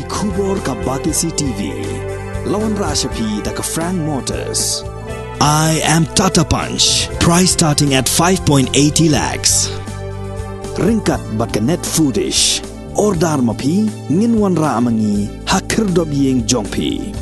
Kubor ka Batisi TV. Lawan Rashapi da ka Frank Motors. I am Tata Punch. Price starting at 5.80 lakhs. Ringkat bat ka net foodish. Ordar mapi nginwan ra amangi hakir dob yeng jongpi.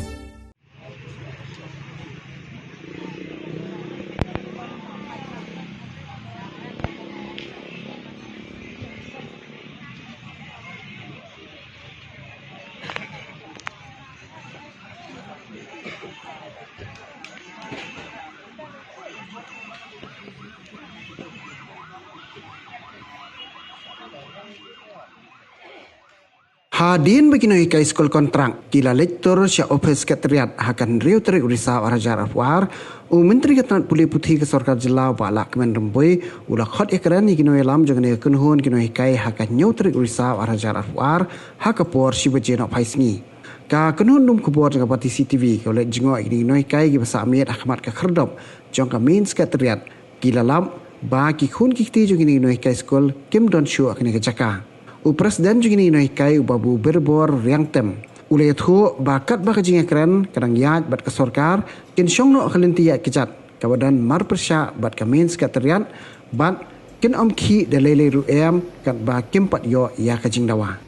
Hadin begini ke skol kontrak kila lektor sya ofis sekretariat akan riu terik urisa warajar afwar Menteri Ketenat Pulih Putih ke Sorkar Jela wala kemen remboi ula khot ekran ni kino elam jangan kunhun kino hikai akan nyau terik urisa warajar afwar hakapor shibaje nok paisni ka kunhun dum kubor jangan pati CTV oleh jengok ini kino hikai ki bahasa Amir Ahmad ka kherdop jangka main sekretariat kila lam ba ki khun kikti jong ini kino hikai skol Kim Don Show akan ke Jakarta Presiden juga ni hikai babu berbor riang tem. Ulai itu bakat bakajing ekran kadang yat bat kesorkar kin syong no kelintiat kejat. Kawadan mar persya bat kamin sekretariat bat kin om ki dalele ruem kat ba kim pat yo ya kajing dawa.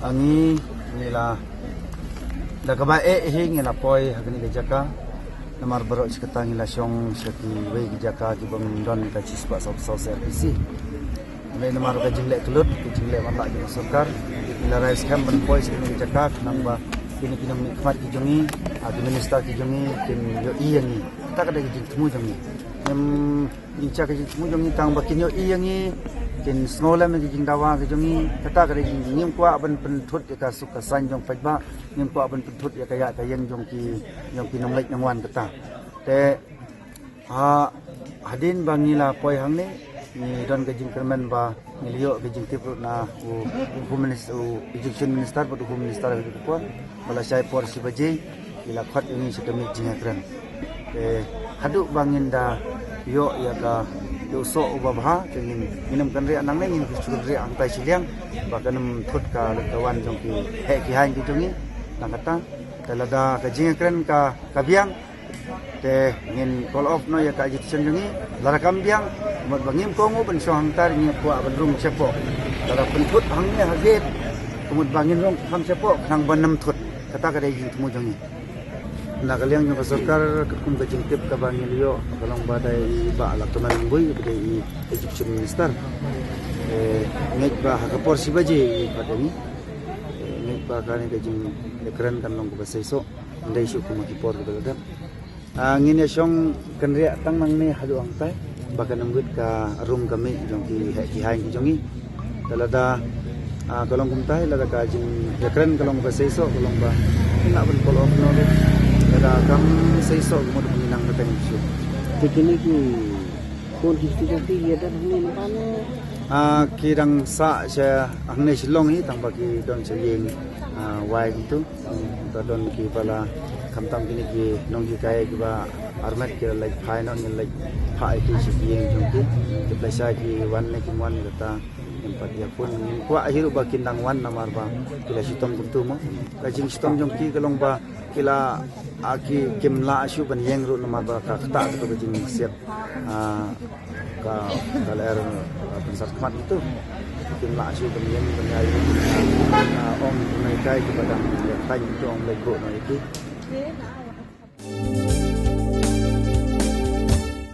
Ani inilah dah kebaik ngila poi hakani ke Jaka namar berok seketang ngila syong seki wei ke Jaka juga mendon ka cispa sau RPC ame namar ka jinglek kelut jinglek mata ke Sorkar ila rais camp ben poi sekini ke Jaka nang kini nikmat ki jongi administrator ki jongi kin yo iyangi tak ada ki temu jongi inca ki temu jongi tang bakin yo iyangi kin snola me jing dawa ke jongi kata kare ngim kwa ban pentut ka suka sanjong pajba ngim kwa ban pentut ya kaya kayang jong ki nomlek nangwan kata te hadin bangila poi hang ni don ke jing kermen ba ngilio ke jing tiprut na humanis Egyptian minister but humanis minister ke pon bala sai por sibaje ila khat ini sekemi jing akran te haduk banginda yo ya ka doso ubabha jengin minum kanri anang ngin kusuri angtai siliang bakanam thut ka kawan jong ki he ki hain ki jongi nakata talada ka jing kren ka kabiang te ngin call off no ya ka jitsen jongi lara kambiang mod bangim ko ngo ben so hangtar ni ko abrum chepo lara penthut hangnya haget kumud bangin rong ham chepo nang banam thut kata ka dai jing temu jongi na kaliang yung Sorkar kum ka jingtip ka bangin liyo kalong badai ba ala tuman boy badai Egyptian minister ngek ba hakapor sibaje padani ngek ba kan ka jing ekran kan long ba saiso ndai syu kum ki por ka ngin ya syong kanria tang nang ne hadu angtai ba kan ngut ka room kami jong ki hain ki jongi talada kalong kum tai lada ka jing ekran kalong ba saiso kalong ba ina ban kolong no ada kam seiso mo do minang na tayo siya. Tikini ki kon kiti ya dan ni mana kirang sa siya ang ne silong tang bagi don sa yeng wai gitu don ki pala kamtam kini ki nong ki kaya ki ba armet ki like phai no ni like phai ki si yeng jong ki plesa ki wan ne ki mon kata empat ya pun kwa hiru ba kindang wan namar ba kila sitom kuntu mo kajing sitom jong ki kalong ba kila aki kimla asu ban yeng ru namar ba ka kata to kajing siap ka kaler pensar kmat itu kimla asu ban yeng ban ayu om nai kai kepada yang tanya itu om lego no iki